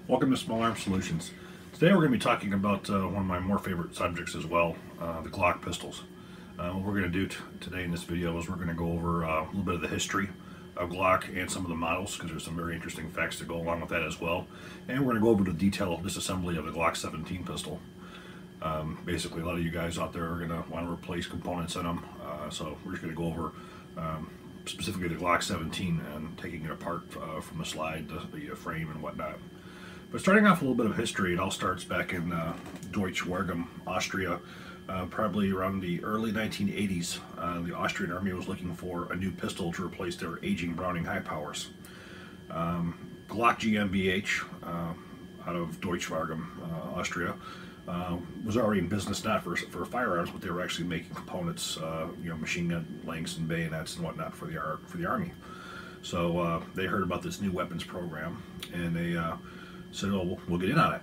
Welcome to Small Arms Solutions. Today we're going to be talking about one of my more favorite subjects as well, the Glock pistols. What we're going to do today in this video is we're going to go over a little bit of the history of Glock and some of the models, because there's some very interesting facts to go along with that as well. And we're going to go over the detailed disassembly of the Glock 17 pistol. Basically, a lot of you guys out there are going to want to replace components in them, so we're just going to go over specifically the Glock 17 and taking it apart from the slide, the frame and whatnot. But starting off a little bit of history, it all starts back in Deutschmark, Austria, probably around the early 1980s. The Austrian army was looking for a new pistol to replace their aging Browning high powers. Glock GmbH, out of Deutschmark, Austria, was already in business not for firearms, but they were actually making components, machine gun lengths and bayonets and whatnot for the army. So they heard about this new weapons program, and they said, "Oh, we'll get in on it."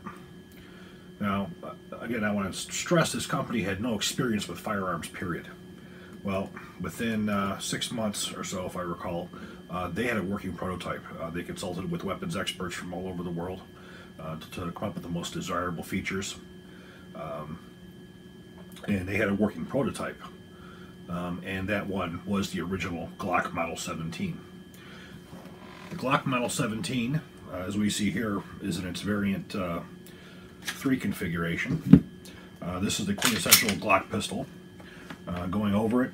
Now, again, I want to stress this company had no experience with firearms, period. Well, within 6 months or so, if I recall, they had a working prototype. They consulted with weapons experts from all over the world to come up with the most desirable features. And they had a working prototype. And that one was the original Glock Model 17. The Glock Model 17, as we see here, is in its variant 3 configuration. This is the quintessential Glock pistol. Going over it,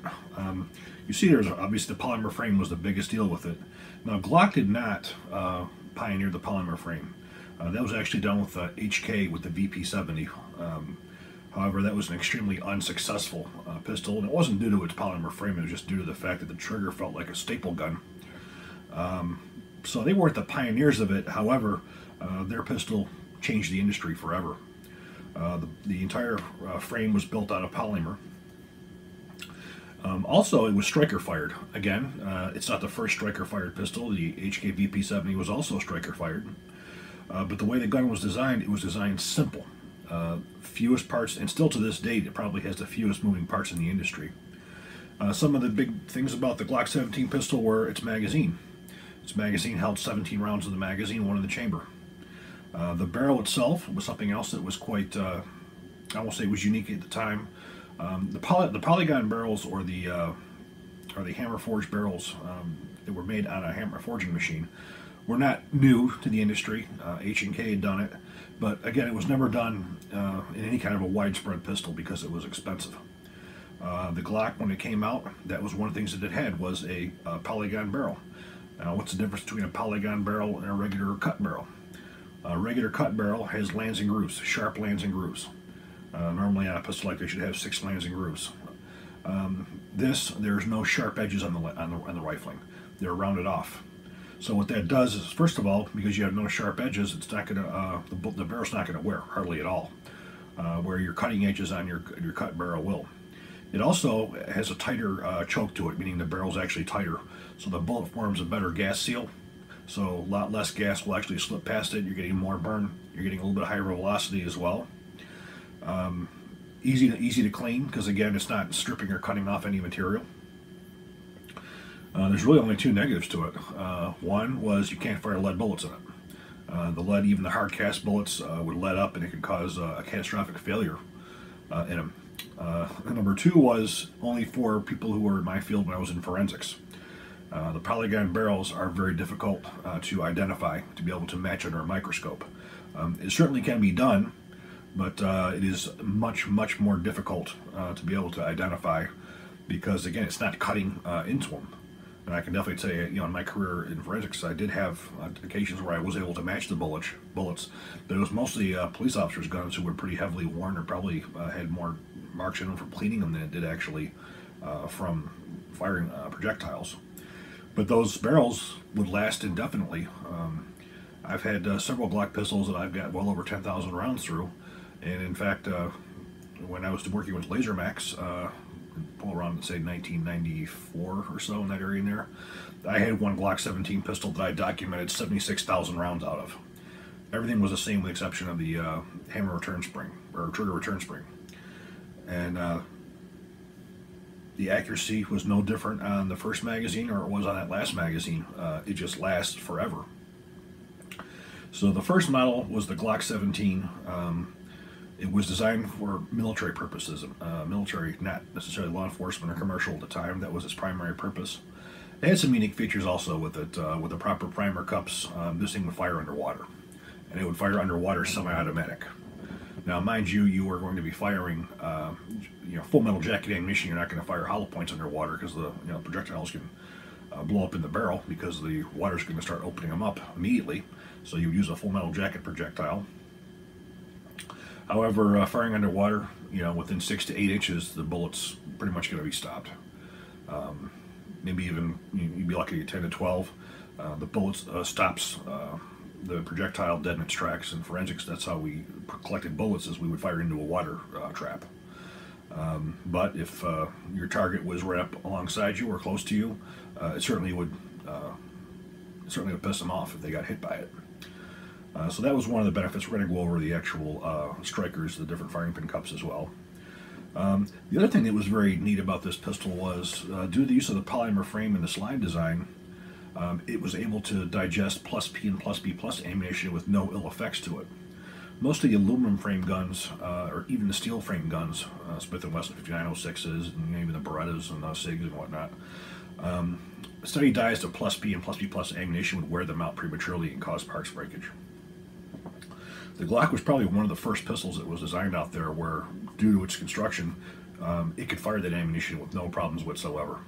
you see there's obviously the polymer frame was the biggest deal with it. Now, Glock did not pioneer the polymer frame. That was actually done with HK with the VP70. However, that was an extremely unsuccessful pistol, and it wasn't due to its polymer frame, it was just due to the fact that the trigger felt like a staple gun. So they weren't the pioneers of it. However, their pistol changed the industry forever. The entire frame was built out of polymer. Also, it was striker fired. Again, it's not the first striker fired pistol. The HK VP70 was also striker fired. But the way the gun was designed, it was designed simple. Fewest parts, and still to this date, it probably has the fewest moving parts in the industry. Some of the big things about the Glock 17 pistol were its magazine. Its magazine held 17 rounds in the magazine, 1 in the chamber. The barrel itself was something else that was quite, I won't say it was unique at the time. The Polygon barrels, or the hammer forged barrels that were made on a hammer forging machine, were not new to the industry. H&K had done it, but again, it was never done in any kind of a widespread pistol because it was expensive. The Glock, when it came out, that was one of the things that it had, was a Polygon barrel. Now, what's the difference between a Polygon barrel and a regular cut barrel? A regular cut barrel has lands and grooves, sharp lands and grooves. Normally on a pistol like this, you should have 6 lands and grooves. There's no sharp edges on the rifling. They're rounded off. So what that does is, first of all, because you have no sharp edges, it's not going to the barrel's not going to wear hardly at all. Where your cutting edges on your cut barrel will. It also has a tighter choke to it, meaning the barrel's actually tighter, so the bullet forms a better gas seal. So a lot less gas will actually slip past it. You're getting more burn. You're getting a little bit higher velocity as well. Easy to clean, because again, it's not stripping or cutting off any material. There's really only 2 negatives to it. One was you can't fire lead bullets in it. The lead, even the hard cast bullets, would lead up, and it could cause a catastrophic failure in them. Number 2 was only for people who were in my field when I was in forensics. The Polygon barrels are very difficult to identify, to be able to match under a microscope. It certainly can be done, but it is much more difficult to be able to identify, because again, it's not cutting into them. And I can definitely tell you, in my career in forensics, I did have occasions where I was able to match the bullets, but it was mostly police officers' guns who were pretty heavily worn, or probably had more marks in them from cleaning them than it did actually from firing projectiles. But those barrels would last indefinitely. I've had several Glock pistols that I've got well over 10,000 rounds through, and in fact, when I was working with Laser Max, pull around, say 1994 or so, in that area in there, I had one Glock 17 pistol that I documented 76,000 rounds out of. Everything was the same with the exception of the hammer return spring, or trigger return spring. And the accuracy was no different on the first magazine or it was on that last magazine. It just lasts forever. So the first model was the Glock 17. It was designed for military purposes, military, not necessarily law enforcement or commercial at the time. That was its primary purpose. It had some unique features also with it, with the proper primer cups. This thing would fire underwater, and it would fire underwater semi-automatic. Now, mind you, you are going to be firing, full metal jacket ammunition. You're not going to fire hollow points underwater because the projectiles can blow up in the barrel because the water's going to start opening them up immediately. So you use a full metal jacket projectile. However, firing underwater, within 6 to 8 inches, the bullet's pretty much going to be stopped. Maybe even you'd be lucky to get 10 to 12. The bullet stops the projectile dead in its tracks. In forensics, that's how we collected bullets, as we would fire into a water trap. But if your target was right up alongside you or close to you, it certainly would piss them off if they got hit by it. So that was one of the benefits. We're going to go over the actual strikers, the different firing pin cups as well. The other thing that was very neat about this pistol was, due to the use of the polymer frame and the slide design, it was able to digest plus P and plus B plus ammunition with no ill effects to it. Most of the aluminum frame guns, or even the steel frame guns, Smith & Wesson 5906s, and even the Berettas and Sigs and whatnot, steady dies of plus P and plus B plus ammunition would wear them out prematurely and cause parts breakage. The Glock was probably one of the first pistols that was designed out there where, due to its construction, it could fire that ammunition with no problems whatsoever.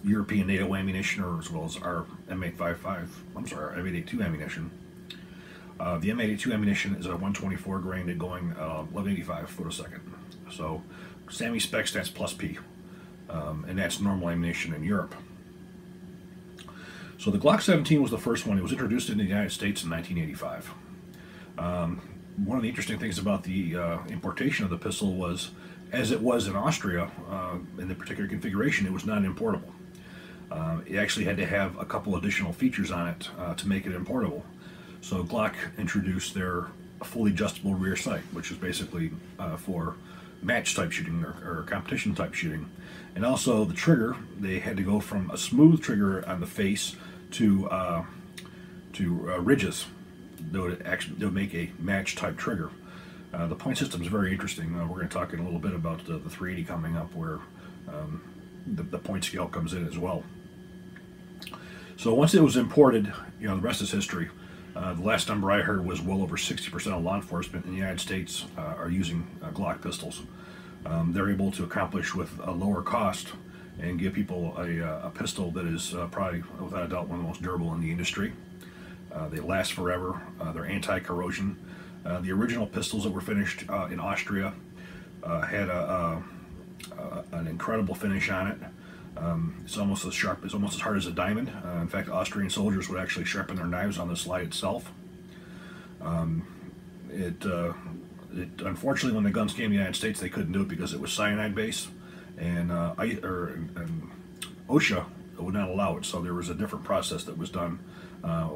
European NATO ammunition, or as well as our M882 ammunition. The M882 ammunition is a 124 grain and going 1185 foot a second. So, SAMI specs, that's plus P, and that's normal ammunition in Europe. So the Glock 17 was the first one. It was introduced in the United States in 1985. One of the interesting things about the importation of the pistol was, as it was in Austria, in the particular configuration, it was not importable. It actually had to have a couple additional features on it to make it importable. So Glock introduced their fully adjustable rear sight, which is basically for match type shooting or competition type shooting. And also the trigger, they had to go from a smooth trigger on the face to ridges. They would make a match type trigger. The point system is very interesting. We're going to talk in a little bit about the 380 coming up, where the point scale comes in as well. So once it was imported, the rest is history. The last number I heard was well over 60% of law enforcement in the United States are using Glock pistols. They're able to accomplish with a lower cost and give people a pistol that is probably, without a doubt, one of the most durable in the industry. They last forever. They're anti-corrosion. The original pistols that were finished in Austria had an incredible finish on it. It's almost as sharp, it's almost as hard as a diamond. In fact, Austrian soldiers would actually sharpen their knives on the slide itself. Unfortunately, when the guns came to the United States, they couldn't do it because it was cyanide based, and OSHA would not allow it. So there was a different process that was done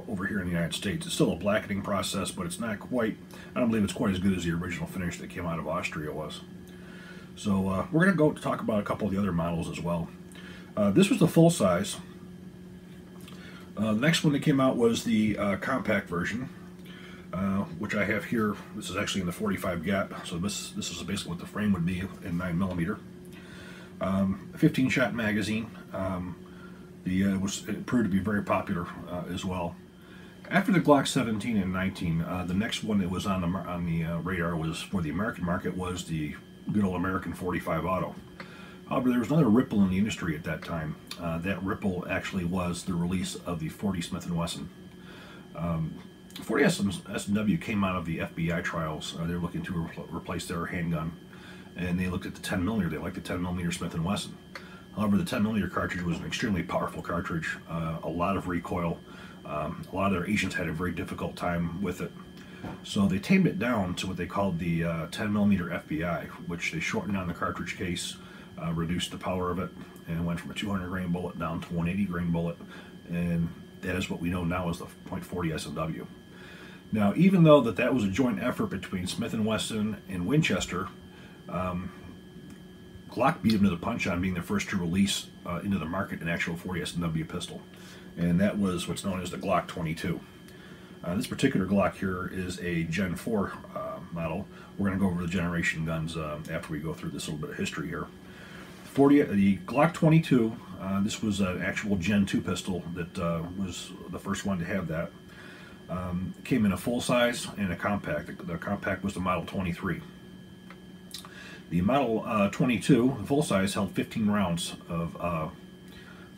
over here in the United States. It's still a blackening process, but it's not quite, I don't believe it's quite as good as the original finish that came out of Austria was. So we're going to go talk about a couple of the other models as well. This was the full size. The next one that came out was the compact version, which I have here. This is actually in the 45 gap, so this is basically what the frame would be in 9mm. 15-shot magazine. It proved to be very popular as well. After the Glock 17 and 19, the next one that was on the radar was for the American market was the good old American 45 Auto. However, there was another ripple in the industry at that time. That ripple actually was the release of the 40 Smith & Wesson. 40 S&W came out of the FBI trials. They were looking to replace their handgun, and they looked at the 10mm. They liked the 10mm Smith & Wesson. However, the 10mm cartridge was an extremely powerful cartridge, a lot of recoil. A lot of their agents had a very difficult time with it. So they tamed it down to what they called the 10mm FBI, which they shortened down the cartridge case, reduced the power of it, and went from a 200 grain bullet down to 180 grain bullet, and that is what we know now as the .40 S&W. Now, even though that was a joint effort between Smith & Wesson and Winchester, Glock beat them to the punch on being the first to release into the market an actual 40 S&W pistol, and that was what's known as the Glock 22. This particular Glock here is a Gen 4 model. We're going to go over the generation guns after we go through this little bit of history here. The Glock 22, this was an actual Gen 2 pistol that was the first one to have that. Came in a full size and a compact. The compact was the Model 23. The Model 22, the full size, held 15 rounds of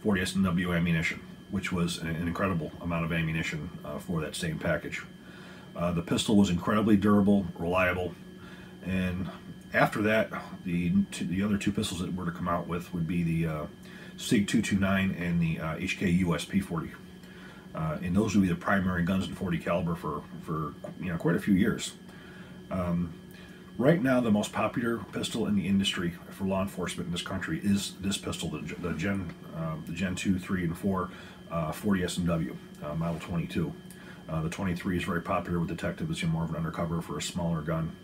40 S&W ammunition, which was an incredible amount of ammunition for that same package. The pistol was incredibly durable, reliable, and after that, the other two pistols that were to come out with would be the Sig 229 and the HK USP 40. And those would be the primary guns in 40 caliber for quite a few years. Right now, the most popular pistol in the industry for law enforcement in this country is this pistol, the Gen 2, 3, and 4 40 S&W Model 22. The 23 is very popular with detectives. It's more of an undercover for a smaller gun.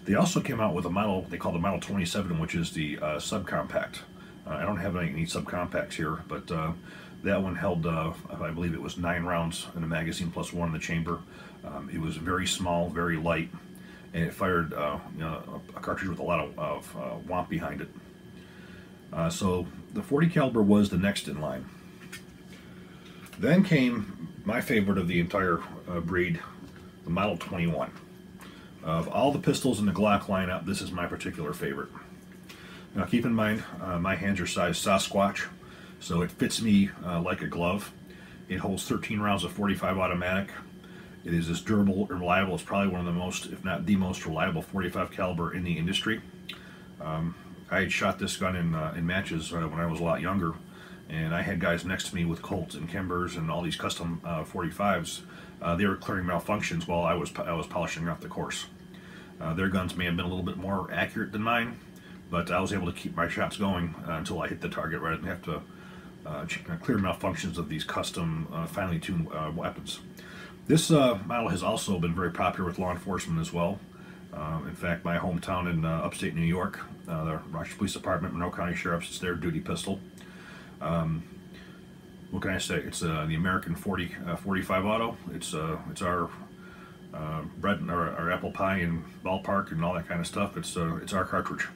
They also came out with a model they call the Model 27, which is the subcompact. I don't have any subcompacts here, but that one held, I believe it was 9 rounds in the magazine plus 1 in the chamber. It was very small, very light, and it fired a cartridge with a lot of whomp behind it. So the 40 caliber was the next in line. Then came my favorite of the entire breed, the Model 21. Of all the pistols in the Glock lineup, this is my particular favorite. Now keep in mind, my hands are size Sasquatch, so it fits me like a glove. It holds 13 rounds of 45 automatic. It is as durable and reliable as probably one of the most, if not the most reliable 45 caliber in the industry. I had shot this gun in matches when I was a lot younger, and I had guys next to me with Colts and Kimbers and all these custom 45s. They were clearing malfunctions while I was polishing off the course. Their guns may have been a little bit more accurate than mine, but I was able to keep my shots going until I hit the target rather than have to clear malfunctions of these custom, finely tuned weapons. This model has also been very popular with law enforcement as well. In fact, my hometown in upstate New York, the Rochester Police Department, Monroe County Sheriff's, it's their duty pistol. What can I say? It's the American 45 Auto. It's our bread and our apple pie and ballpark and all that kind of stuff. It's our cartridge.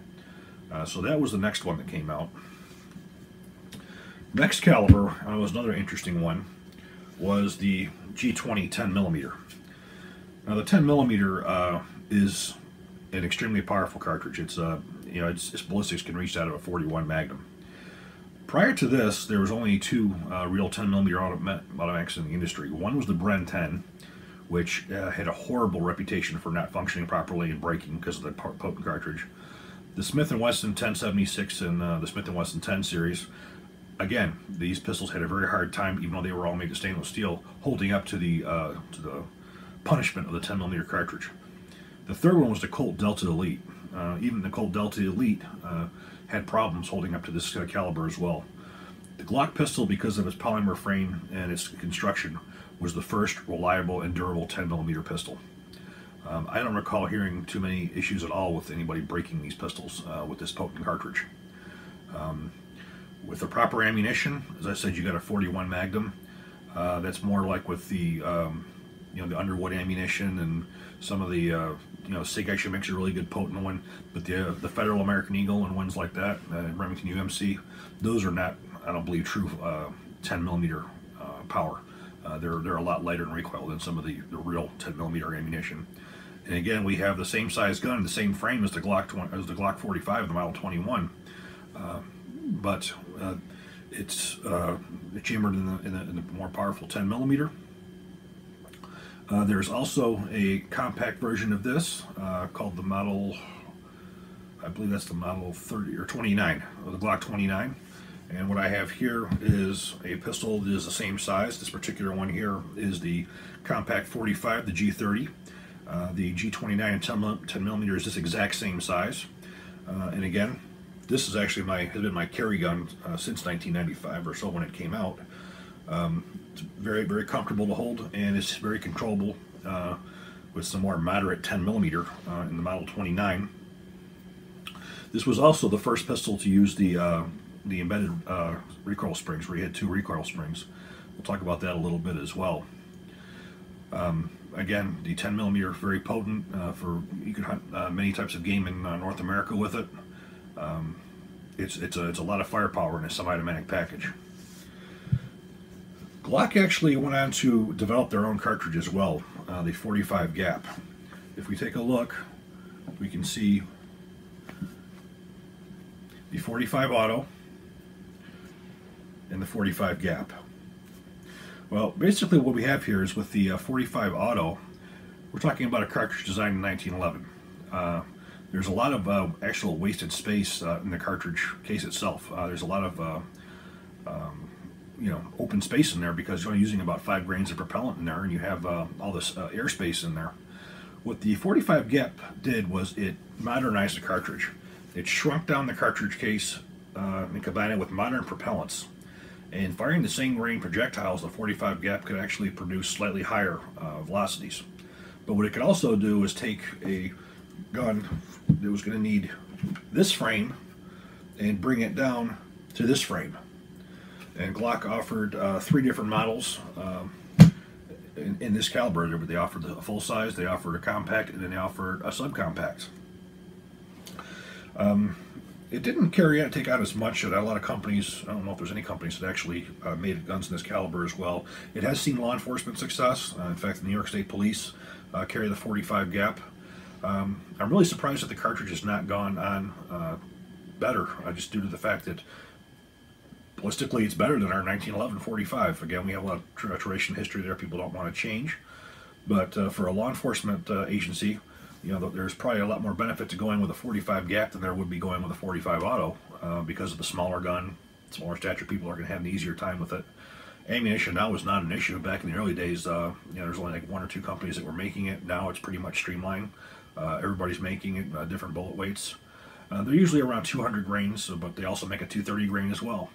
So that was the next one that came out. Next caliber was another interesting one. Was the G20 10mm. Now the 10mm is an extremely powerful cartridge. It's its ballistics can reach out of a 41 Magnum. Prior to this, there was only 2 real 10mm automatics in the industry. One was the Bren 10, which had a horrible reputation for not functioning properly and breaking because of the potent cartridge. The Smith & Wesson 1076 and the Smith & Wesson 10 series, again, these pistols had a very hard time, even though they were all made of stainless steel, holding up to the punishment of the 10mm cartridge. The third one was the Colt Delta Elite. Even the Colt Delta Elite had problems holding up to this caliber as well. The Glock pistol, because of its polymer frame and its construction, was the first reliable and durable 10mm pistol. I don't recall hearing too many issues at all with anybody breaking these pistols with this potent cartridge. With the proper ammunition, as I said, you got a 41 Magnum. That's more like with the the Underwood ammunition and some of the Sig actually makes a really good potent one, but the Federal American Eagle and ones like that, Remington UMC, those are not, I don't believe, true 10mm power. They're a lot lighter in recoil than some of the real 10mm ammunition. And again, we have the same size gun, the same frame as the Glock 45, the Model 21, but it's chambered in the more powerful 10mm. There's also a compact version of this called the Model, I believe that's the Model 30 or 29, or the Glock 29. And what I have here is a pistol that is the same size. This particular one here is the compact 45, the G30. The G29 and 10mm is this exact same size. And again, this is actually has been my carry gun since 1995 or so when it came out. It's very, very comfortable to hold, and it's very controllable with some more moderate 10mm in the Model 29. This was also the first pistol to use the embedded recoil springs, where you had 2 recoil springs. We'll talk about that a little bit as well. Again, the 10 millimeter is very potent for you can hunt many types of game in North America with it. It's a lot of firepower in a semi-automatic package. Glock actually went on to develop their own cartridge as well, the 45 GAP. If we take a look, we can see the 45 Auto and the 45 GAP. Well, basically what we have here is with the 45 Auto, we're talking about a cartridge designed in 1911. There's a lot of actual wasted space in the cartridge case itself. There's a lot of open space in there because you're only using about 5 grains of propellant in there, and you have all this airspace in there. What the 45 GAP did was it modernized the cartridge. It shrunk down the cartridge case and combined it with modern propellants. And firing the same grain projectiles, the 45 GAP could actually produce slightly higher velocities. But what it could also do is take a gun that was going to need this frame and bring it down to this frame. And Glock offered 3 different models in this caliber. They offered a full size, they offered a compact, and then they offered a subcompact. It didn't take out as much. A lot of companies, I don't know if there's any companies that actually made guns in this caliber as well. It has seen law enforcement success. In fact, the New York State Police carry the 45 GAP. I'm really surprised that the cartridge has not gone on better, just due to the fact that ballistically it's better than our 1911 45. Again, we have a lot of tradition history there people don't want to change. But for a law enforcement agency, there's probably a lot more benefit to going with a 45 GAP than there would be going with a 45 Auto because of the smaller gun, smaller stature people are going to have an easier time with it. Ammunition now is not an issue. Back in the early days, there's only like 1 or 2 companies that were making it. Now it's pretty much streamlined. Everybody's making it, different bullet weights. They're usually around 200 grains, but they also make a 230 grain as well.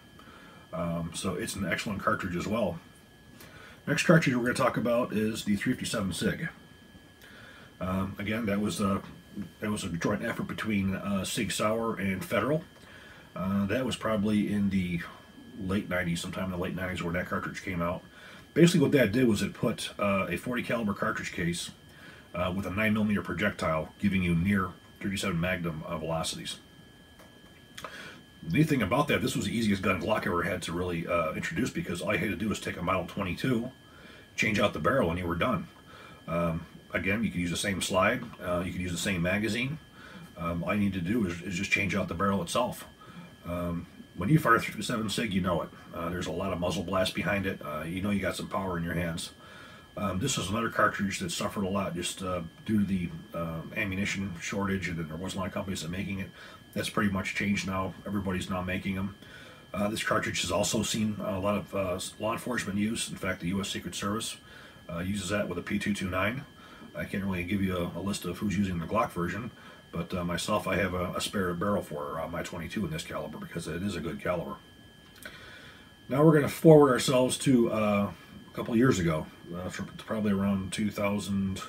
So it's an excellent cartridge as well. Next cartridge we're going to talk about is the 357 Sig. Again, that was a joint effort between Sig Sauer and Federal. That was probably in the late 90s, sometime in the late 90s where that cartridge came out. Basically what that did was it put a 40 caliber cartridge case with a 9mm projectile, giving you near 37 Magnum velocities. The neat thing about that, this was the easiest gun Glock ever had to really introduce, because all you had to do was take a Model 22, change out the barrel, and you were done. Again, you can use the same slide, you can use the same magazine. All you need to do is just change out the barrel itself. When you fire a 357 Sig, you know it. There's a lot of muzzle blast behind it. You know you got some power in your hands. This is another cartridge that suffered a lot just due to the ammunition shortage, and there wasn't a lot of companies that making it. That's pretty much changed now. Everybody's now making them. This cartridge has also seen a lot of law enforcement use. In fact, the U.S. Secret Service uses that with a P229. I can't really give you a list of who's using the Glock version, but myself, I have a spare barrel for my 22 in this caliber because it is a good caliber. Now we're going to forward ourselves to a couple of years ago, probably around 2000,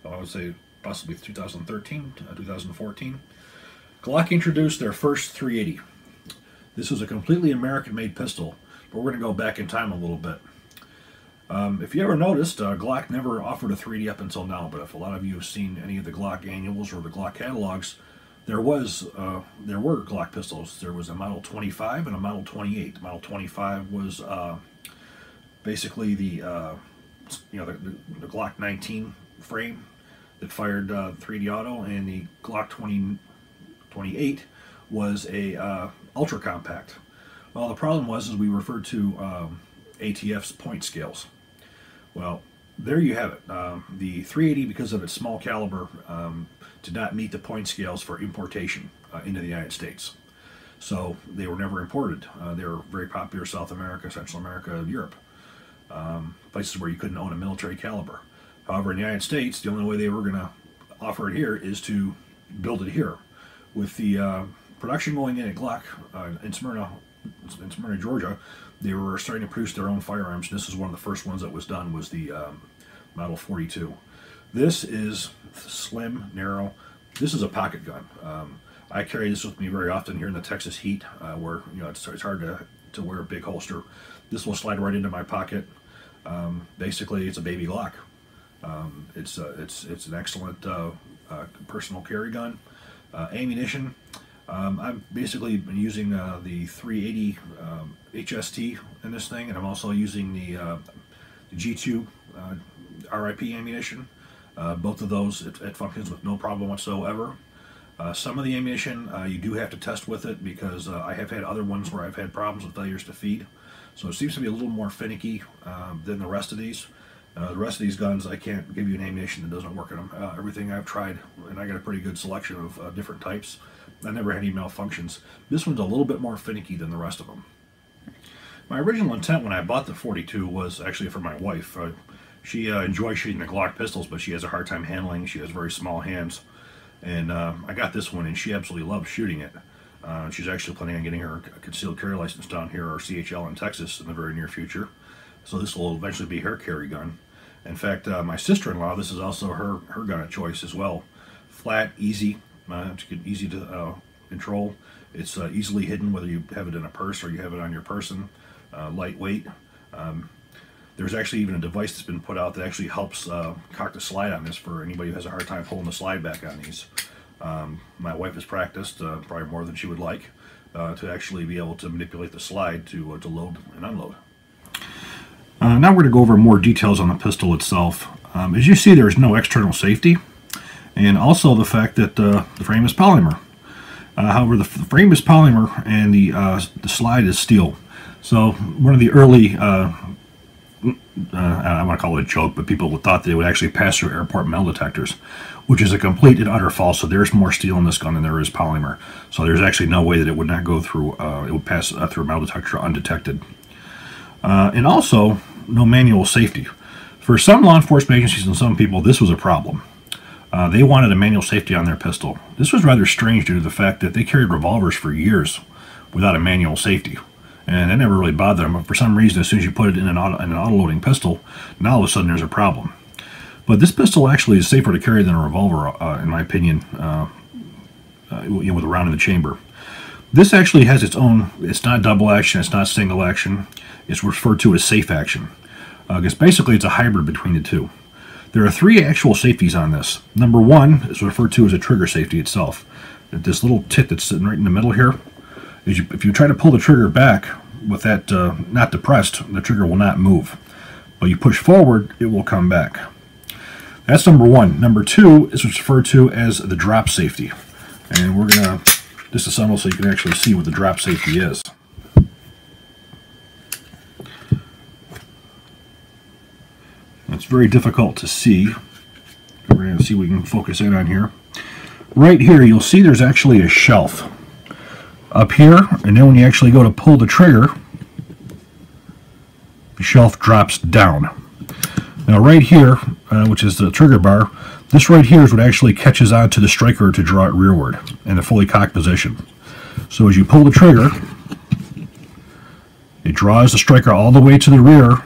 I would say possibly 2013, 2014. Glock introduced their first 380. This was a completely American-made pistol, but we're going to go back in time a little bit. If you ever noticed, Glock never offered a 380 up until now, but if a lot of you have seen any of the Glock annuals or the Glock catalogs, there were Glock pistols. There was a Model 25 and a Model 28. The Model 25 was basically the Glock 19 frame that fired 380 auto, and the Glock 28 was a ultra compact. Well, the problem was we referred to ATF's point scales. Well, there you have it. The 380, because of its small caliber, did not meet the point scales for importation into the United States. So they were never imported. They were very popular South America, Central America, Europe, places where you couldn't own a military caliber. However, in the United States, the only way they were going to offer it here is to build it here. With the production going in at Glock in Smyrna, Georgia, they were starting to produce their own firearms. This is one of the first ones that was done, was the Model 42. This is slim, narrow. This is a pocket gun. I carry this with me very often here in the Texas heat, where it's hard to wear a big holster. This will slide right into my pocket. Basically, it's a baby Glock. It's an excellent personal carry gun. Ammunition. I've basically been using the 380 HST in this thing, and I'm also using the G2 RIP ammunition. Both of those, it functions with no problem whatsoever. Some of the ammunition you do have to test with it, because I have had other ones where I've had problems with failures to feed. So it seems to be a little more finicky than the rest of these. The rest of these guns, I can't give you an ammunition that doesn't work in them. Everything I've tried, and I got a pretty good selection of different types. I never had any malfunctions. This one's a little bit more finicky than the rest of them. My original intent when I bought the 42 was actually for my wife. She enjoys shooting the Glock pistols, but she has a hard time handling. She has very small hands. And I got this one, and she absolutely loves shooting it. She's actually planning on getting her concealed carry license down here, or CHL in Texas, in the very near future. So this will eventually be her carry gun. In fact, my sister-in-law, this is also her gun of choice as well. Flat, easy, easy to control. It's easily hidden, whether you have it in a purse or you have it on your person. Lightweight. There's actually even a device that's been put out that actually helps cock the slide on this for anybody who has a hard time pulling the slide back on these. My wife has practiced, probably more than she would like, to actually be able to manipulate the slide to load and unload. Now we're going to go over more details on the pistol itself. As you see, there is no external safety, and also the fact that the frame is polymer. However, the frame is polymer and the slide is steel. So one of the early, I want to call it a joke, but people thought they would actually pass through airport metal detectors, which is a complete and utter false. So there's more steel in this gun than there is polymer. So there's actually no way that it would not go through, it would pass through a metal detector undetected. And also, no manual safety. For some law enforcement agencies and some people, this was a problem. They wanted a manual safety on their pistol. This was rather strange due to the fact that they carried revolvers for years without a manual safety. And it never really bothered them. But for some reason, as soon as you put it in an auto-loading pistol, now all of a sudden there's a problem. But this pistol actually is safer to carry than a revolver, in my opinion, with a round in the chamber. This actually has its own, it's not double action, it's not single action. It's referred to as safe action. Because basically it's a hybrid between the two. There are three actual safeties on this. Number one is referred to as a trigger safety itself. This little tit that's sitting right in the middle here, if you try to pull the trigger back with that not depressed, the trigger will not move. But you push forward, it will come back. That's number one. Number two is what's referred to as the drop safety. And we're going to disassemble so you can actually see what the drop safety is. It's very difficult to see. We're going to see what we can focus in on here. Right here, you'll see there's actually a shelf up here, and then when you actually go to pull the trigger, the shelf drops down. Now right here, which is the trigger bar, this right here is what actually catches onto the striker to draw it rearward in a fully cocked position. So as you pull the trigger, it draws the striker all the way to the rear.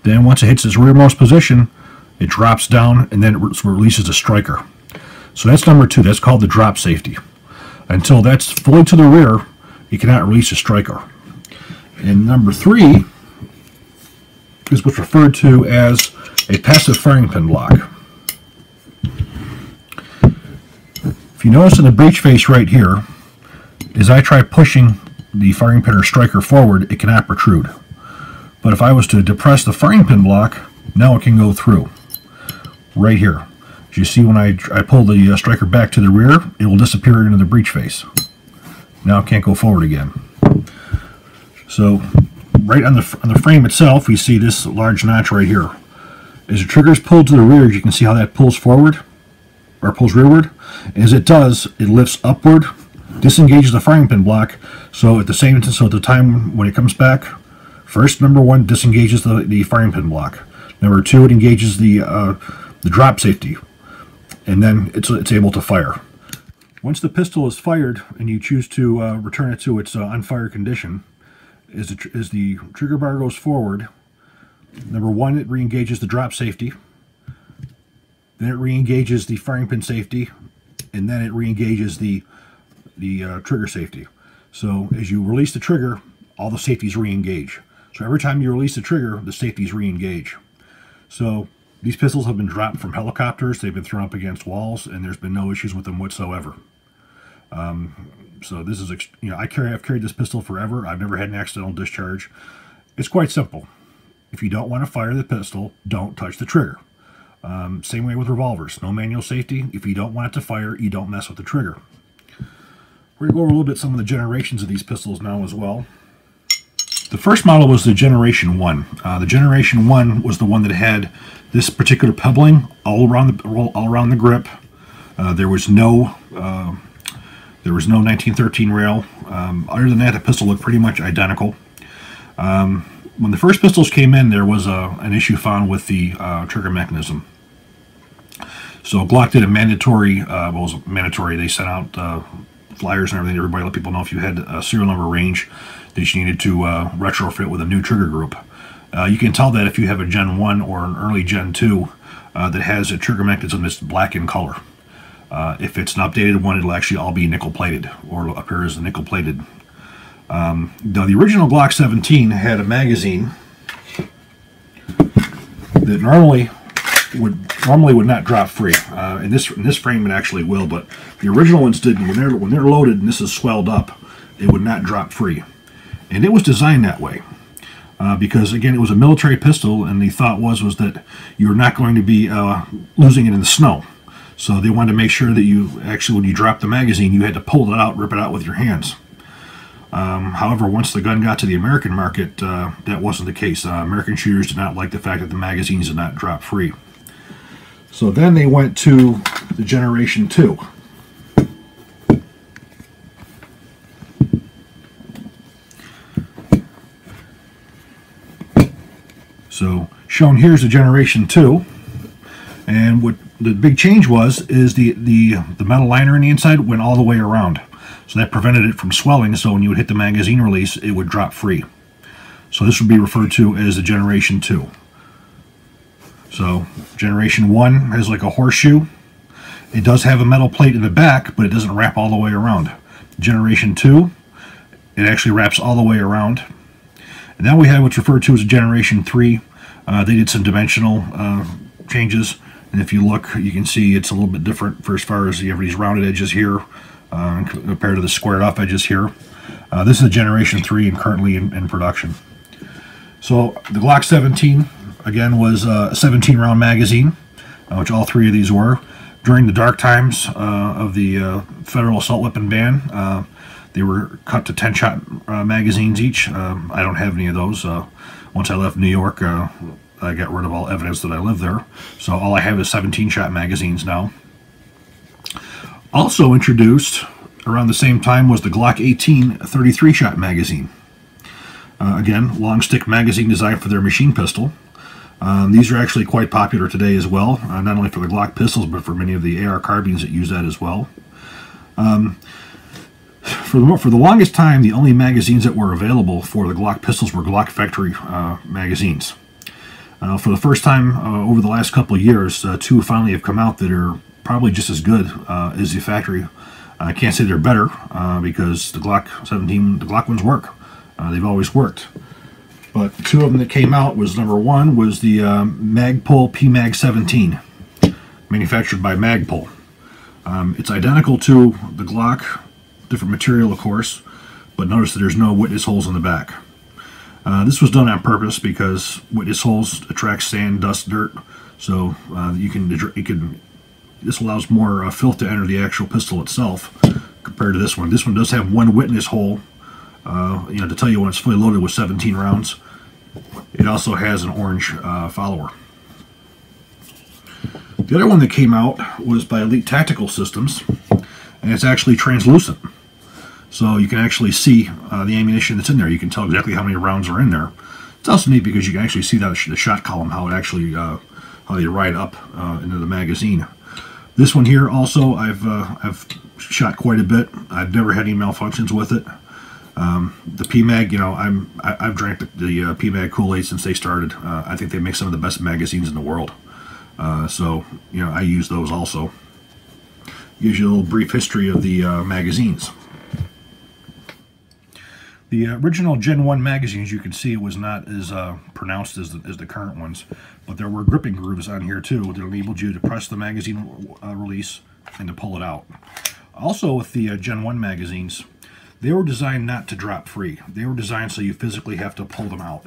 Then once it hits its rearmost position, it drops down and then it releases the striker. So that's number two. That's called the drop safety. Until that's fully to the rear, you cannot release the striker. And number three is what's referred to as a passive firing pin block. If you notice in the breech face right here, as I try pushing the firing pin or striker forward, it cannot protrude. But if I was to depress the firing pin block, now it can go through. Right here. As you see, when I pull the striker back to the rear, it will disappear into the breech face. Now it can't go forward again. So, right on the frame itself, we see this large notch right here. As the trigger is pulled to the rear, you can see how that pulls forward, or pulls rearward. As it does, it lifts upward, disengages the firing pin block, so at the time when it comes back, first, number one, disengages the firing pin block. Number two, it engages the drop safety, and then it's able to fire. Once the pistol is fired and you choose to return it to its on-fire condition, as the trigger bar goes forward, number one, it re-engages the drop safety, then it re-engages the firing pin safety, and then it re-engages the trigger safety. So as you release the trigger, all the safeties re-engage. So every time you release the trigger, the safeties re-engage. So These pistols have been dropped from helicopters, they've been thrown up against walls, and there's been no issues with them whatsoever. So this is, you know, I've carried this pistol forever. I've never had an accidental discharge. It's quite simple. If you don't want to fire the pistol, don't touch the trigger. Same way with revolvers. No manual safety. If you don't want it to fire, you don't mess with the trigger. We're going to go over a little bit some of the generations of these pistols now as well. The first model was the Generation 1. The Generation 1 was the one that had this particular pebbling all around the grip. There was no 1913 rail. Other than that, the pistol looked pretty much identical. When the first pistols came in, there was an issue found with the trigger mechanism. So Glock did a mandatory, well, it was mandatory, they sent out flyers and everything to everybody, let people know if you had a serial number range that you needed to retrofit with a new trigger group. You can tell that if you have a Gen 1 or an early Gen 2 that has a trigger mechanism that's black in color. If it's an updated one, it'll actually all be nickel-plated, or appear as nickel-plated. Now, the original Glock 17 had a magazine that normally would not drop free. In this frame, it actually will, but the original ones didn't. When they're loaded and this is swelled up, it would not drop free, and it was designed that way. Because again, it was a military pistol, and the thought was that you're not going to be losing it in the snow. So they wanted to make sure that you actually, when you drop the magazine, you had to pull it out, rip it out with your hands. However, once the gun got to the American market, that wasn't the case. American shooters did not like the fact that the magazines did not drop free. So then they went to the Generation 2. So shown here is the Generation 2, and what the big change is the metal liner in the inside went all the way around. So that prevented it from swelling, so when you would hit the magazine release, it would drop free. So this would be referred to as the Generation 2. So Generation 1 has like a horseshoe. It does have a metal plate in the back, but it doesn't wrap all the way around. Generation 2, it actually wraps all the way around. And then we have what's referred to as a Generation 3. They did some dimensional changes, and if you look, you can see it's a little bit different for as far as you have these rounded edges here compared to the squared off edges here. This is a Generation 3 and currently in production. So the Glock 17, again, was a 17-round magazine, which all three of these were. During the dark times of the federal assault weapon ban, they were cut to 10-shot magazines each. I don't have any of those. Once I left New York, I got rid of all evidence that I lived there. So all I have is 17-shot magazines now. Also introduced around the same time was the Glock 18 33-shot magazine. Again, long stick magazine designed for their machine pistol. These are actually quite popular today as well, not only for the Glock pistols, but for many of the AR carbines that use that as well. For the longest time, the only magazines that were available for the Glock pistols were Glock factory magazines. For the first time over the last couple of years, two finally have come out that are probably just as good as the factory. I can't say they're better because the Glock 17, the Glock ones work. They've always worked. But the two of them that came out was, number one was the Magpul PMag 17, manufactured by Magpul. It's identical to the Glock, different material of course, but notice that there's no witness holes in the back. This was done on purpose because witness holes attract sand, dust, dirt, so this allows more filth to enter the actual pistol itself compared to this one. This one does have one witness hole, to tell you when it's fully loaded with 17 rounds. It also has an orange follower. The other one that came out was by Elite Tactical Systems, and it's actually translucent. So you can actually see the ammunition that's in there. You can tell exactly how many rounds are in there. It's also neat because you can actually see that the shot column, how it actually how they ride up into the magazine. This one here also I've shot quite a bit. I've never had any malfunctions with it. The PMag, I've drank the PMag Kool-Aid since they started. I think they make some of the best magazines in the world. So I use those also. Gives you a little brief history of the magazines. The original Gen 1 magazines, you can see it was not as pronounced as the current ones, but there were gripping grooves on here too that enabled you to press the magazine release and to pull it out. Also with the Gen 1 magazines, they were designed not to drop free. They were designed so you physically have to pull them out.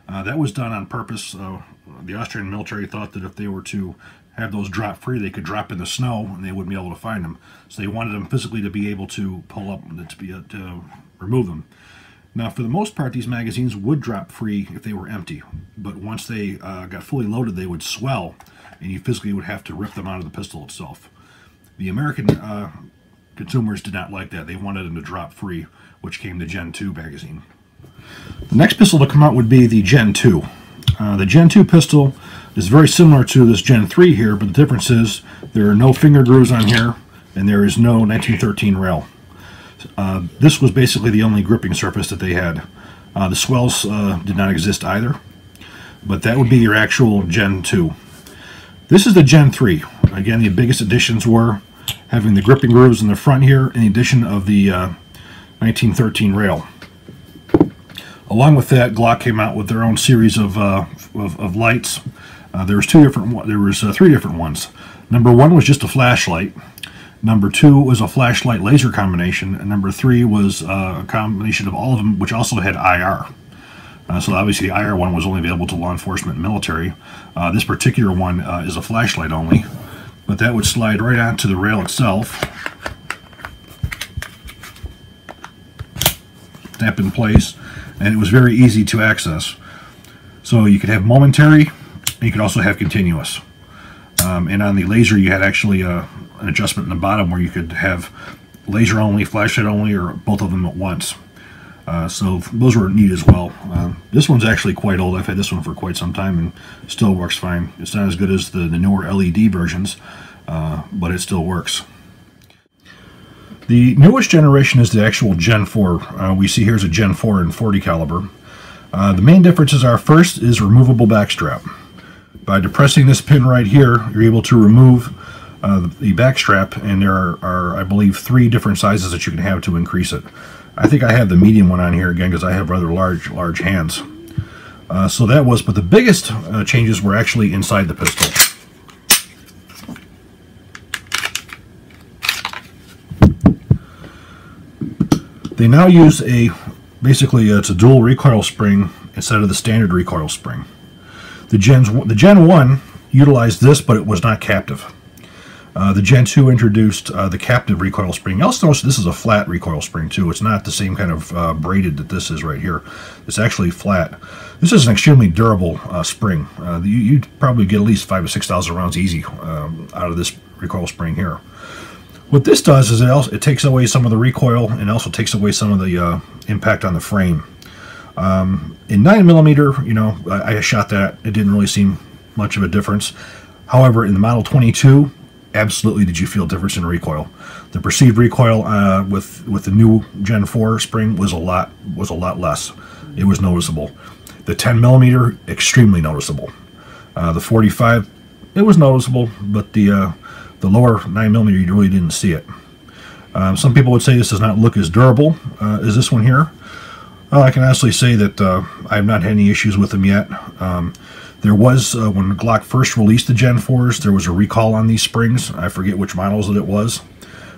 That was done on purpose. The Austrian military thought that if they were to have those drop free, they could drop in the snow and they wouldn't be able to find them. So they wanted them physically to be able to pull up, to remove them. Now, for the most part, these magazines would drop free if they were empty. But once they got fully loaded, they would swell, and you physically would have to rip them out of the pistol itself. The American consumers did not like that. They wanted them to drop free, which came the Gen 2 magazine. The next pistol to come out would be the Gen 2. The Gen 2 pistol is very similar to this Gen 3 here, but the difference is there are no finger grooves on here, and there is no 1913 rail. This was basically the only gripping surface that they had. The swells did not exist either, but that would be your actual Gen 2. This is the Gen 3. Again, the biggest additions were having the gripping grooves in the front here, in addition of the 1913 rail. Along with that, Glock came out with their own series of lights. There was three different ones. Number 1 was just a flashlight. Number 2 was a flashlight laser combination, and number 3 was a combination of all of them, which also had IR. So obviously the IR one was only available to law enforcement and military. This particular one is a flashlight only, but that would slide right onto the rail itself, snap in place, and it was very easy to access. So you could have momentary, and you could also have continuous. And on the laser, you had actually an adjustment in the bottom where you could have laser only, flashlight only, or both of them at once. So those were neat as well. This one's actually quite old. I've had this one for quite some time and still works fine. It's not as good as the newer LED versions, but it still works. The newest generation is the actual Gen 4. We see here's a Gen 4 in 40 caliber. The main differences are, first is removable backstrap. By depressing this pin right here, you're able to remove the backstrap, and there are, I believe, 3 different sizes that you can have to increase it. I think I have the medium one on here again because I have rather large hands. So that was, but the biggest changes were actually inside the pistol. They now use basically it's a dual recoil spring instead of the standard recoil spring. The Gen 1 utilized this, but it was not captive. The Gen 2 introduced the captive recoil spring. Also notice this is a flat recoil spring too. It's not the same kind of braided that this is right here. It's actually flat. This is an extremely durable spring. You'd probably get at least 5,000 to 6,000 rounds easy out of this recoil spring here. What this does is it takes away some of the recoil and also takes away some of the impact on the frame. In 9mm, you know, I shot that. It didn't really seem much of a difference. However, in the Model 22, absolutely did you feel a difference in recoil. The perceived recoil with the new Gen 4 spring was a lot less. It was noticeable. The 10mm, extremely noticeable. The 45, it was noticeable, but the lower 9mm, you really didn't see it. Some people would say this does not look as durable as this one here. I can honestly say that I have not had any issues with them yet. There was, when Glock first released the Gen 4s, there was a recall on these springs. I forget which models that it was.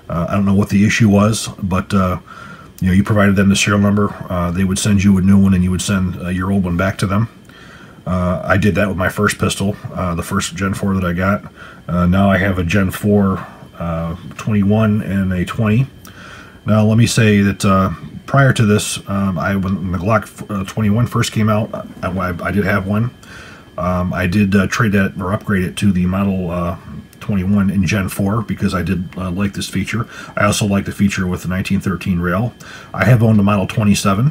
I don't know what the issue was, but you know, you provided them the serial number. They would send you a new one, and you would send your old one back to them. I did that with my first pistol, the first Gen 4 that I got. Now I have a Gen 4 21 and a 20. Now let me say that prior to this, when the Glock 21 first came out, I did have one. I did trade that or upgrade it to the Model 21 in Gen 4 because I did like this feature. I also like the feature with the 1913 rail. I have owned the Model 27,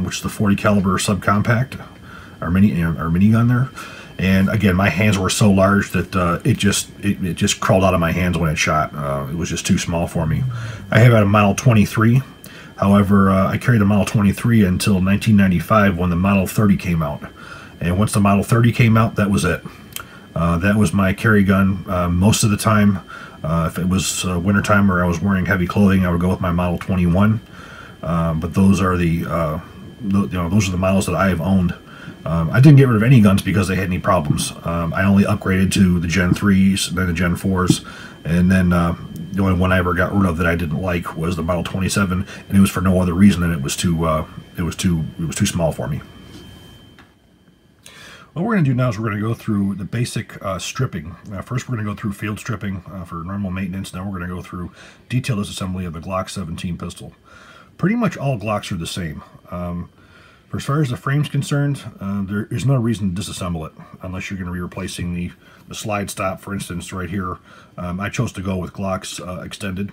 which is the 40 caliber subcompact, our minigun there. And again, my hands were so large that it just crawled out of my hands when it shot. It was just too small for me. I have had a Model 23. However, I carried a Model 23 until 1995 when the Model 30 came out. And once the Model 30 came out, that was it. That was my carry gun most of the time. If it was wintertime or I was wearing heavy clothing, I would go with my Model 21. but those are those are the models that I have owned. I didn't get rid of any guns because they had any problems. I only upgraded to the Gen 3s, then the Gen 4s, and then the only one I ever got rid of that I didn't like was the Model 27, and it was for no other reason than it was too small for me. What we're going to do now is we're going to go through the basic stripping. First, we're going to go through field stripping for normal maintenance. Then we're going to go through detailed disassembly of the Glock 17 pistol. Pretty much all Glocks are the same. For as far as the frame's concerned, there is no reason to disassemble it unless you're going to be replacing the slide stop, for instance, right here. I chose to go with Glocks extended.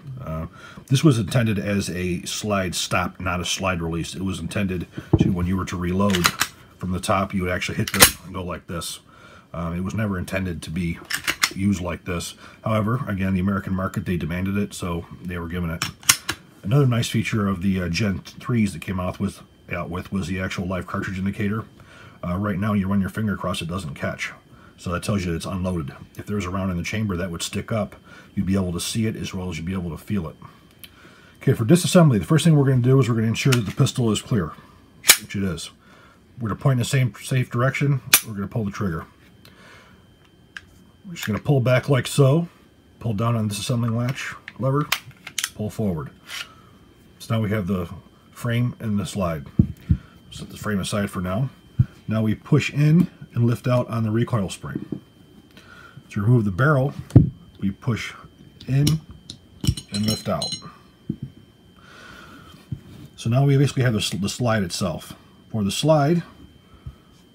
This was intended as a slide stop, not a slide release. It was intended to, when you were to reload from the top, you would actually hit this and go like this. It was never intended to be used like this. However, again, the American market, they demanded it, so they were given it. Another nice feature of the Gen 3s that came out with was the actual live cartridge indicator. Right now, you run your finger across, it doesn't catch. So that tells you that it's unloaded. If there's a round in the chamber that would stick up, you'd be able to see it as well as you'd be able to feel it. Okay, for disassembly, the first thing we're going to do is we're going to ensure that the pistol is clear, which it is. We're going to point in the same safe direction. We're going to pull the trigger. We're just going to pull back like so, pull down on the disassembling latch lever, pull forward. So now we have the frame and the slide. Set the frame aside for now. Now we push in and lift out on the recoil spring. To remove the barrel, we push in and lift out. So now we basically have the slide itself. For the slide,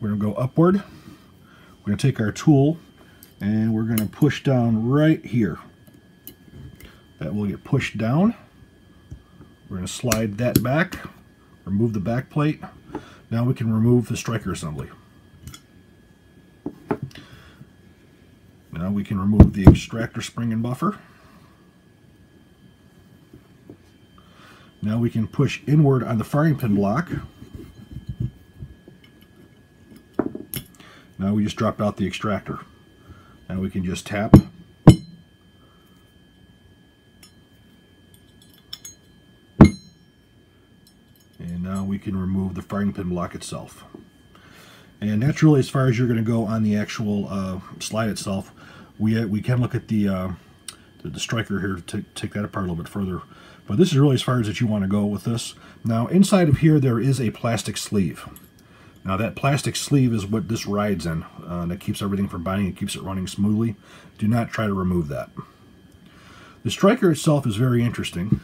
we're going to go upward. We're going to take our tool and we're going to push down right here. That will get pushed down. We're going to slide that back, remove the back plate. Now we can remove the striker assembly. Now we can remove the extractor spring and buffer. Now we can push inward on the firing pin block. Now we just dropped out the extractor. Now we can just tap. And now we can remove the firing pin block itself. And that's really as far as you're going to go on the actual slide itself. We can look at the striker here to take that apart a little bit further. But this is really as far as that you want to go with this. Now inside of here there is a plastic sleeve. Now that plastic sleeve is what this rides in. That keeps everything from binding and keeps it running smoothly. Do not try to remove that. The striker itself is very interesting.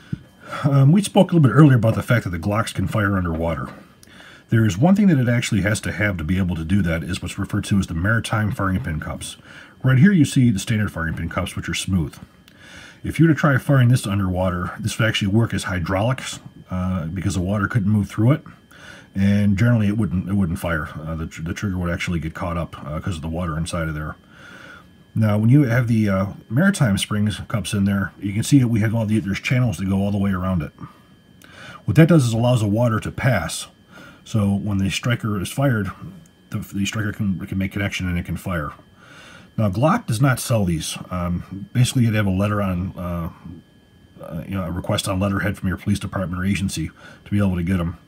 We spoke a little bit earlier about the fact that the Glocks can fire underwater. There is one thing that it actually has to have to be able to do that is what's referred to as the maritime firing pin cups. Right here you see the standard firing pin cups, which are smooth. If you were to try firing this underwater, this would actually work as hydraulics because the water couldn't move through it. And generally it wouldn't fire. The trigger would actually get caught up because of the water inside of there. Now when you have the maritime springs cups in there, you can see that we have there's channels that go all the way around it. What that does is allows the water to pass. So when the striker is fired, the striker can make connection and it can fire. Now Glock does not sell these. Basically you have to have a letter on, a request on letterhead from your police department or agency to be able to get them.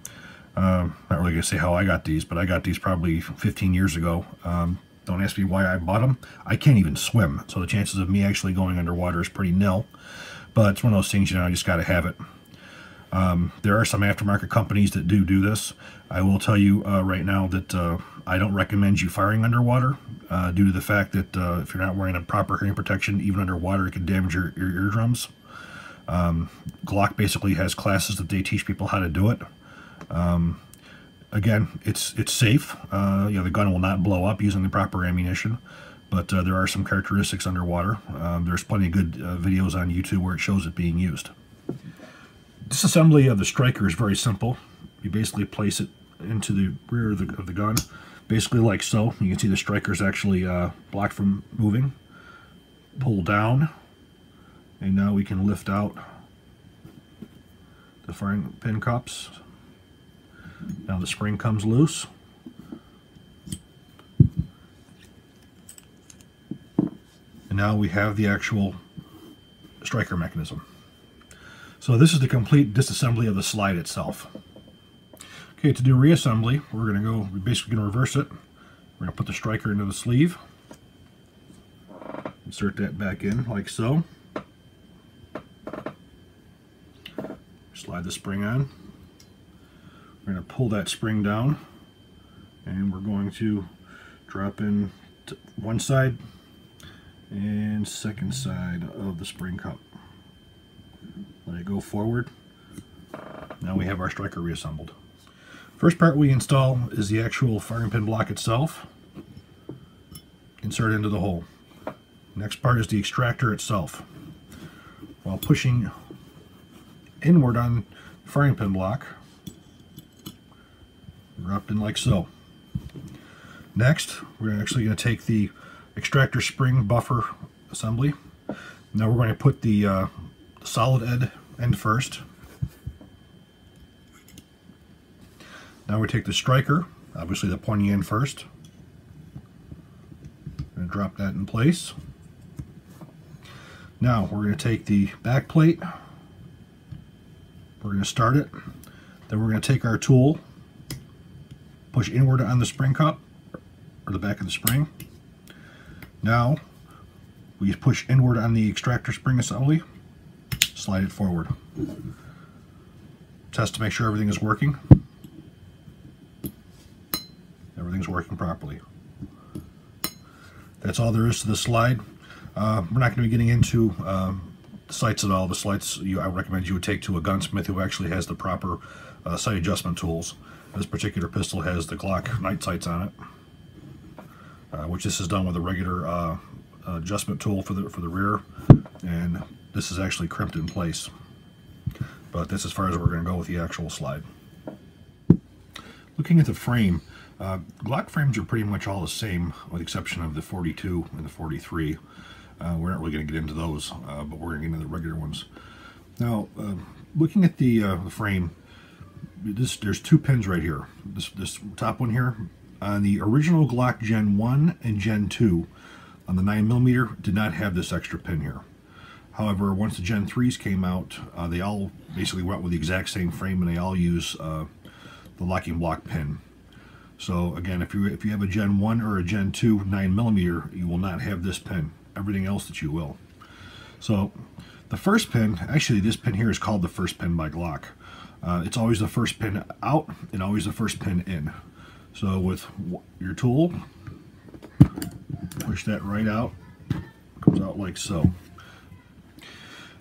Not really going to say how I got these, but I got these probably 15 years ago. Don't ask me why I bought them. I can't even swim, so the chances of me actually going underwater is pretty nil. But it's one of those things, I just got to have it. There are some aftermarket companies that do this. I will tell you right now that I don't recommend you firing underwater due to the fact that if you're not wearing a proper hearing protection, even underwater, it can damage your eardrums. Glock basically has classes that they teach people how to do it. Again, it's safe. The gun will not blow up using the proper ammunition, but there are some characteristics underwater. There's plenty of good videos on YouTube where it shows it being used. Disassembly of the striker is very simple. You basically place it into the rear of the gun, basically like so. You can see the striker is actually blocked from moving. Pull down, and now we can lift out the firing pin cups. Now the spring comes loose. And now we have the actual striker mechanism. So this is the complete disassembly of the slide itself. Okay, to do reassembly, we're basically going to reverse it. We're going to put the striker into the sleeve. Insert that back in like so. Slide the spring on. We're going to pull that spring down, and we're going to drop in to one side and second side of the spring cup. Let it go forward. Now we have our striker reassembled. First part we install is the actual firing pin block itself. Insert into the hole. Next part is the extractor itself. While pushing inward on the firing pin block, dropped in like so. Next, we're actually going to take the extractor spring buffer assembly. Now we're going to put the solid end first. Now we take the striker, obviously the pointy end first, and drop that in place. Now we're going to take the back plate, we're going to start it, then we're going to take our tool, push inward on the spring cup, or the back of the spring. Now we push inward on the extractor spring assembly, slide it forward. Test to make sure everything is working. Everything's working properly. That's all there is to the slide. We're not going to be getting into the sights at all. The sights I recommend you would take to a gunsmith who actually has the proper sight adjustment tools. This particular pistol has the Glock night sights on it, which this is done with a regular adjustment tool for the rear, and this is actually crimped in place. But that's as far as we're going to go with the actual slide. Looking at the frame, Glock frames are pretty much all the same, with the exception of the 42 and the 43. We're not really going to get into those, but we're going to get into the regular ones. Now, looking at the frame, there's two pins right here. This top one here, on the original Glock Gen 1 and Gen 2, on the 9mm, did not have this extra pin here. However, once the Gen 3s came out, they all basically went with the exact same frame, and they all use the locking block pin. So again, if you have a Gen 1 or a Gen 2 9mm, you will not have this pin. Everything else that you will. So the first pin, actually this pin here is called the first pin by Glock. It's always the first pin out and always the first pin in. So with your tool, push that right out. Comes out like so.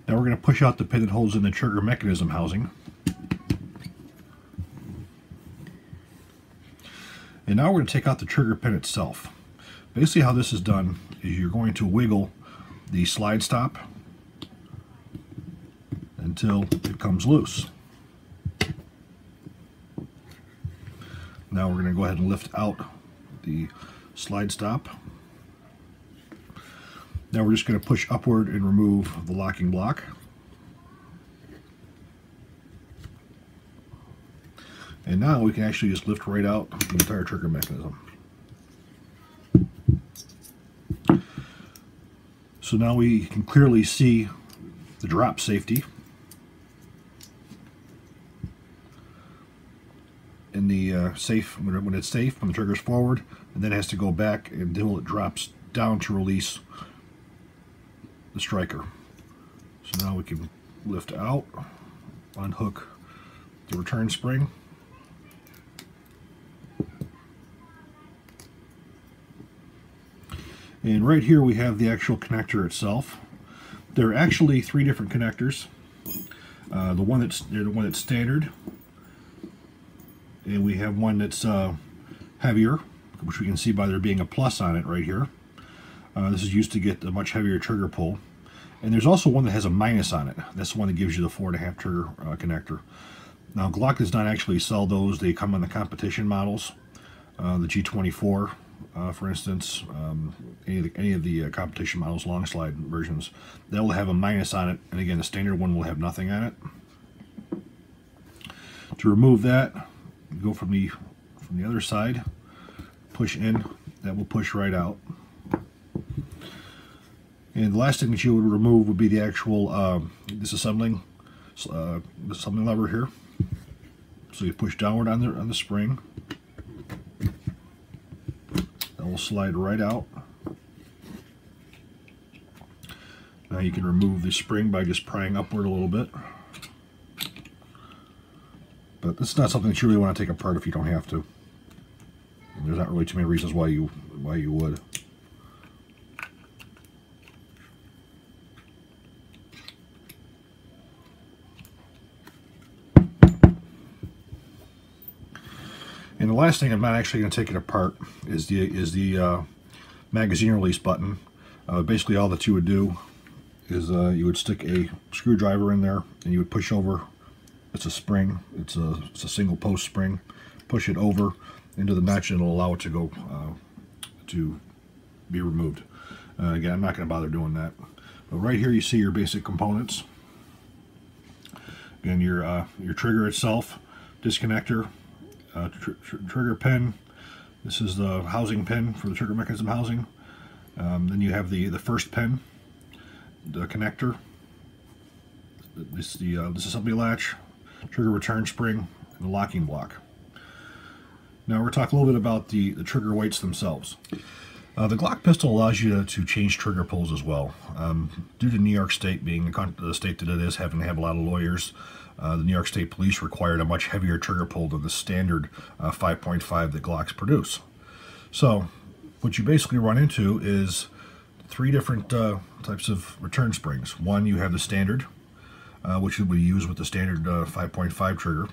Now we're going to push out the pin that holds in the trigger mechanism housing. And now we're going to take out the trigger pin itself. Basically how this is done is you're going to wiggle the slide stop until it comes loose. Now we're going to go ahead and lift out the slide stop. Now we're just going to push upward and remove the locking block. And now we can actually just lift right out the entire trigger mechanism. So now we can clearly see the drop safety in the safe, when it's safe, when the trigger's forward, and then it has to go back until it drops down to release the striker. So now we can lift out, unhook the return spring, and right here we have the actual connector itself. There are actually three different connectors. The one that's standard, and we have one that's heavier, which we can see by there being a plus on it right here. This is used to get a much heavier trigger pull. And there's also one that has a minus on it. That's the one that gives you the 4.5 trigger connector. Now Glock does not actually sell those. They come in the competition models, the G24, for instance, any of the competition models, long slide versions. They'll have a minus on it, and again, the standard one will have nothing on it. To remove that, go from the other side, push in. That will push right out. And the last thing that you would remove would be the actual disassembling something lever here. So you push downward on the spring. That will slide right out. Now you can remove the spring by just prying upward a little bit. But this is not something that you really want to take apart if you don't have to. And there's not really too many reasons why you would. And the last thing, I'm not actually going to take it apart, is the magazine release button. Basically all that you would do is you would stick a screwdriver in there and you would push over. It's a spring, it's a single post spring. Push it over into the notch and it'll allow it to go to be removed. Again, I'm not going to bother doing that. But right here you see your basic components. Again, your trigger itself, disconnector, trigger pin. This is the housing pin for the trigger mechanism housing. Then you have the first pin, the connector. This is the disassembly latch, trigger return spring, and the locking block. Now we're going to talk a little bit about the trigger weights themselves. The Glock pistol allows you to change trigger pulls as well. Due to New York State being the state that it is, having to have a lot of lawyers, the New York State Police required a much heavier trigger pull than the standard 5.5 that Glocks produce. So what you basically run into is three different types of return springs. One, you have the standard, which you would use with the standard 5.5 trigger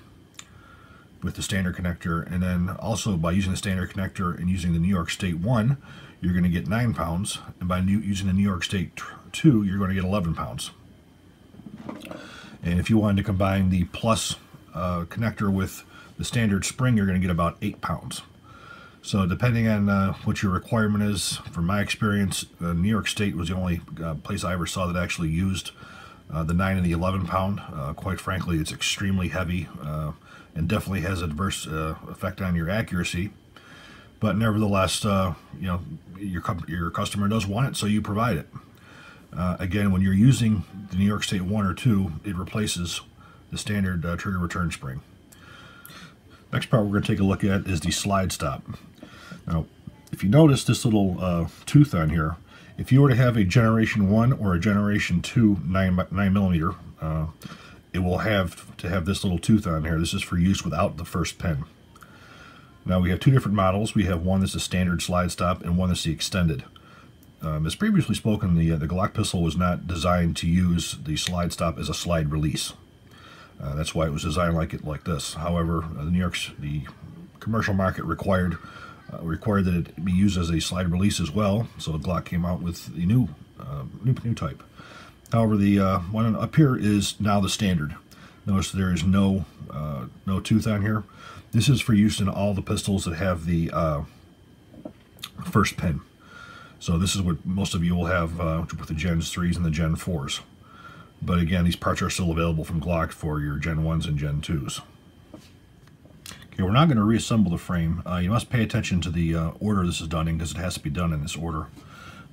with the standard connector, and then also by using the standard connector and using the New York State 1, you're going to get 9 pounds, and by using the New York State 2, you're going to get 11 pounds. And if you wanted to combine the plus connector with the standard spring, you're going to get about 8 pounds. So depending on what your requirement is, from my experience, New York State was the only place I ever saw that actually used the 9 and the 11 pound. Quite frankly, it's extremely heavy and definitely has an adverse effect on your accuracy. But nevertheless, you know, your customer does want it, so you provide it. Again, when you're using the New York State 1 or 2, it replaces the standard trigger return spring. Next part we're going to take a look at is the slide stop. Now, if you notice this little tooth on here, if you were to have a Generation 1 or a Generation 2 9mm, it will have to have this little tooth on here. This is for use without the first pin. Now we have two different models. We have one that's a standard slide stop and one that's the extended. As previously spoken, the Glock pistol was not designed to use the slide stop as a slide release. That's why it was designed like this. However, the commercial market required that it be used as a slide release as well, so the Glock came out with the new type. However, the one up here is now the standard. Notice there is no tooth on here. This is for use in all the pistols that have the first pin. So this is what most of you will have with the Gen 3s and the Gen 4s. But again, these parts are still available from Glock for your Gen 1s and Gen 2s. Okay, we're now going to reassemble the frame. You must pay attention to the order this is done in, because it has to be done in this order.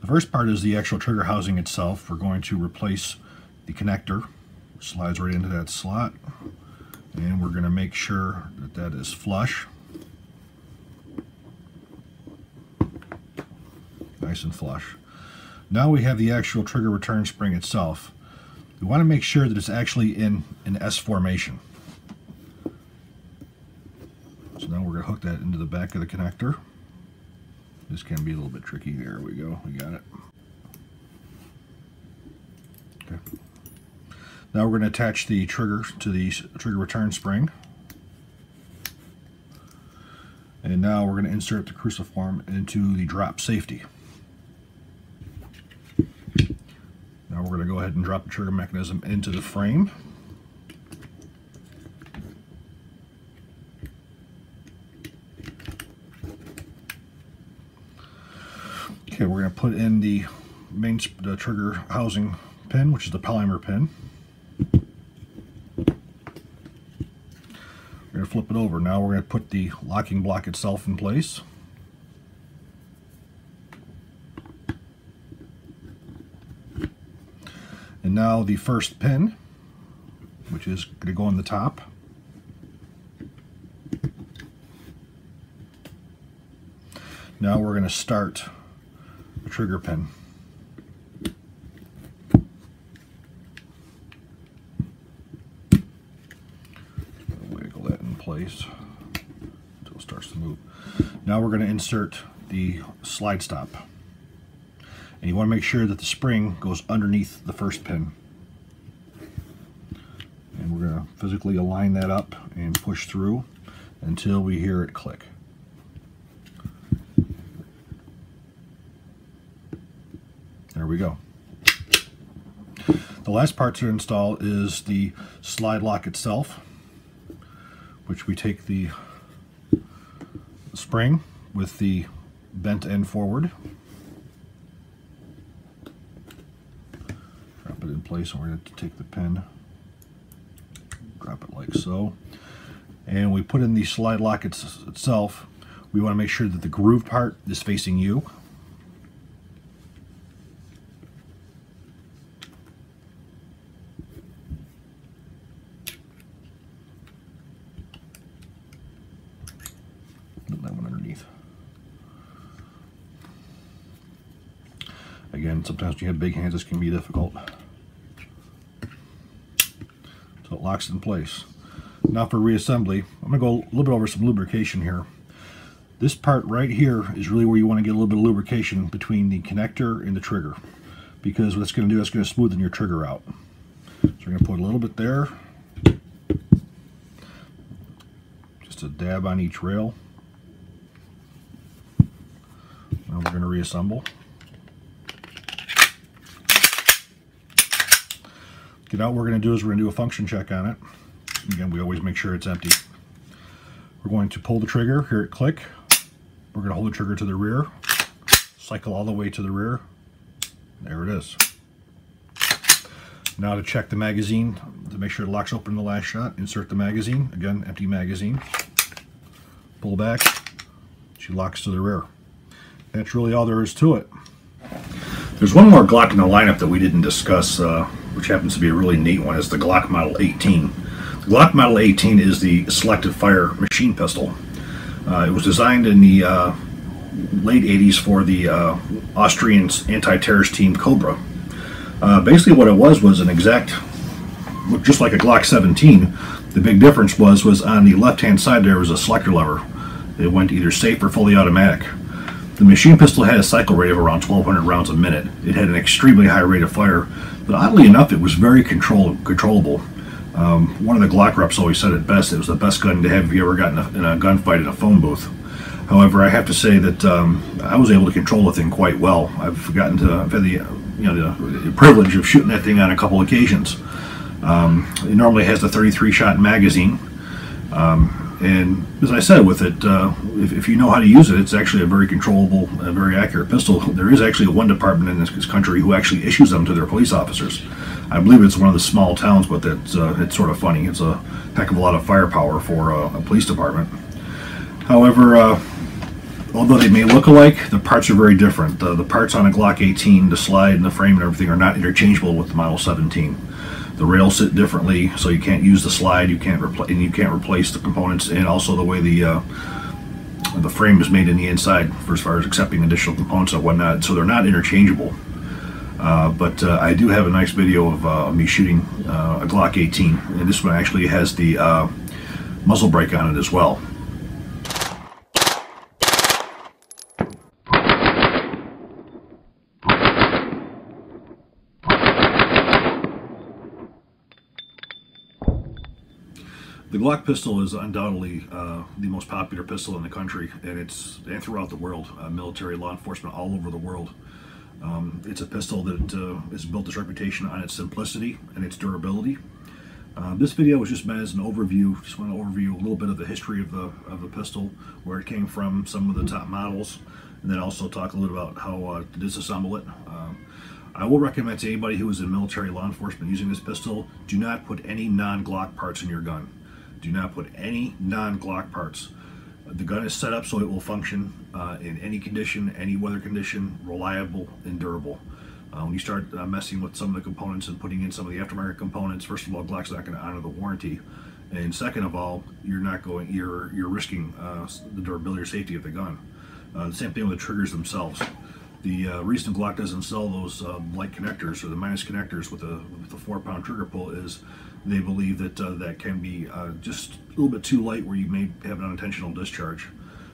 The first part is the actual trigger housing itself. We're going to replace the connector, which slides right into that slot, and we're going to make sure that that is flush. Nice and flush. Now we have the actual trigger return spring itself. We want to make sure that it's actually in an S formation. So now we're going to hook that into the back of the connector. This can be a little bit tricky. There we go. We got it. Okay. Now we're going to attach the trigger to the trigger return spring. And now we're going to insert the cruciform into the drop safety. Now we're going to go ahead and drop the trigger mechanism into the frame. Okay, we're going to put in the main trigger housing pin, which is the polymer pin. We're going to flip it over. Now we're going to put the locking block itself in place. And now the first pin. which is going to go on the top. Now we're going to start the trigger pin. Wiggle that in place until it starts to move. Now we're going to insert the slide stop. And you want to make sure that the spring goes underneath the first pin. And we're going to physically align that up and push through until we hear it click. There we go. The last part to install is the slide lock itself, which we take the spring with the bent end forward, drop it in place, and we're going to take the pin, drop it like so, and we put in the slide lock itself. We want to make sure that the groove part is facing you. That one underneath. Again, sometimes when you have big hands, this can be difficult. So it locks in place. Now for reassembly, I'm going to go a little bit over some lubrication here. This part right here is really where you want to get a little bit of lubrication between the connector and the trigger, because what it's going to do is it's going to smoothen your trigger out. So we're going to put a little bit there, just a dab on each rail. Now we're going to reassemble. Now what we're going to do is we're going to do a function check on it. Again, we always make sure it's empty. We're going to pull the trigger, hear it click. We're going to hold the trigger to the rear, cycle all the way to the rear. There it is. Now to check the magazine, to make sure it locks open the last shot, insert the magazine. Again, empty magazine. Pull back, she locks to the rear. That's really all there is to it. There's one more Glock in the lineup that we didn't discuss, which happens to be a really neat one. It's the Glock Model 18. The Glock Model 18 is the selective fire machine pistol. It was designed in the late 80s for the Austrian anti-terrorist team Cobra. Basically what it was an exact, just like a Glock 17. The big difference was on the left-hand side there was a selector lever. It went either safe or fully automatic. The machine pistol had a cycle rate of around 1,200 rounds a minute. It had an extremely high rate of fire, but oddly enough, it was very controllable. One of the Glock reps always said it best. It was the best gun to have if you ever got in a gunfight in a phone booth. However, I have to say that I was able to control the thing quite well. I've had the privilege of shooting that thing on a couple occasions. It normally has the 33-shot magazine. And as I said, with it, if you know how to use it, it's actually a very controllable, very accurate pistol. There is actually one department in this country who actually issues them to their police officers. I believe it's one of the small towns, but it's sort of funny. It's a heck of a lot of firepower for a police department. However, although they may look alike, the parts are very different. The parts on a Glock 18, the slide and the frame and everything are not interchangeable with the Model 17. The rails sit differently, so you can't use the slide. You can't replace the components, and also the way the frame is made in the inside, for as far as accepting additional components and whatnot. So they're not interchangeable. But I do have a nice video of me shooting a Glock 18, and this one actually has the muzzle brake on it as well. The Glock pistol is undoubtedly the most popular pistol in the country, and throughout the world. Military, law enforcement, all over the world. It's a pistol that has built its reputation on its simplicity and its durability. This video was just meant as an overview. Just want to overview a little bit of the history of the pistol, where it came from, some of the top models, and then also talk a little about how to disassemble it. I will recommend to anybody who is in military law enforcement using this pistol, do not put any non-Glock parts in your gun. Do not put any non-Glock parts. The gun is set up so it will function in any condition, any weather condition, reliable and durable. When you start messing with some of the components and putting in some of the aftermarket components, first of all, Glock's not going to honor the warranty, and second of all, you're risking the durability or safety of the gun. The same thing with the triggers themselves. The reason Glock doesn't sell those light connectors or the minus connectors with a 4-pound trigger pull is they believe that that can be just a little bit too light, where you may have an unintentional discharge.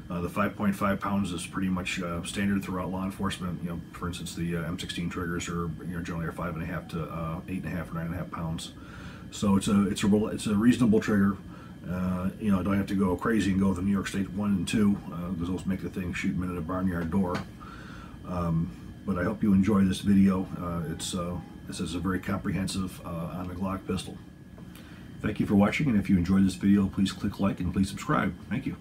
The 5.5 pounds is pretty much standard throughout law enforcement. You know, for instance, the M16 triggers are generally are 5.5 to 8.5 or 9.5 pounds. So it's a reasonable trigger. You know, don't have to go crazy and go with the New York State 1 and 2 because those make the thing shoot men at a barnyard door. But I hope you enjoy this video. This is a very comprehensive on the Glock pistol. Thank you for watching, and if you enjoyed this video, please click like and please subscribe. Thank you.